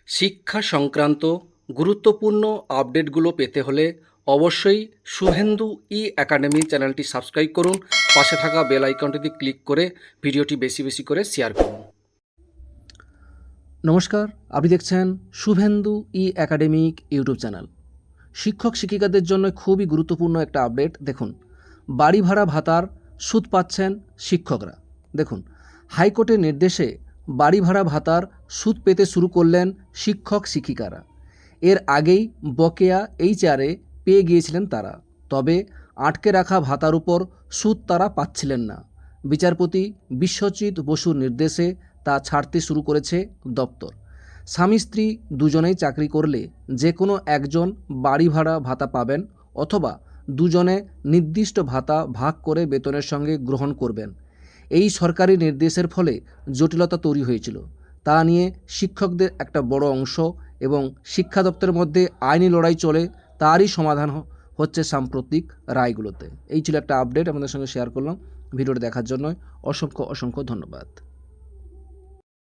শিক্ষা সংক্রান্ত গুরুত্বপূর্ণ আপডেটগুলো পেতে হলে অবশ্যই শুভেন্দু ই একাডেমি চ্যানেলটি সাবস্ক্রাইব করুন। পাশে থাকা বেল আইকনটিতে ক্লিক করে ভিডিওটি বেশি বেশি করে শেয়ার করুন। নমস্কার, আপনি দেখছেন শুভেন্দু ই একাডেমিক ইউটিউব চ্যানেল। শিক্ষক শিক্ষিকাদের জন্য খুবই গুরুত্বপূর্ণ একটা আপডেট। দেখুন, বাড়ি ভাড়া ভাতার সুদ পাচ্ছেন শিক্ষকরা। দেখুন, হাইকোর্টের নির্দেশে বাড়ি ভাড়া ভাতার সুদ পেতে শুরু করলেন শিক্ষক শিক্ষিকারা। এর আগেই বকেয়া এইচআরে পেয়ে গিয়েছিলেন তারা, তবে আটকে রাখা ভাতার উপর সুদ তারা পাচ্ছিলেন না। বিচারপতি বিশ্বজিৎ বসুর নির্দেশে তা ছাড়তে শুরু করেছে দপ্তর। স্বামী স্ত্রী দুজনেই চাকরি করলে যে কোনো একজন বাড়ি ভাড়া ভাতা পাবেন, অথবা দুজনে নির্দিষ্ট ভাতা ভাগ করে বেতনের সঙ্গে গ্রহণ করবেন। এই সরকারি নির্দেশের ফলে জটিলতা তৈরি হয়েছিল। তা নিয়ে শিক্ষকদের একটা বড় অংশ এবং শিক্ষা দপ্তরের মধ্যে আইনি লড়াই চলে, তারই সমাধান হচ্ছে সাম্প্রতিক রায়গুলোতে। এই ছিল একটা আপডেট, আমাদের সঙ্গে শেয়ার করলাম। ভিডিওটি দেখার জন্য অসংখ্য ধন্যবাদ।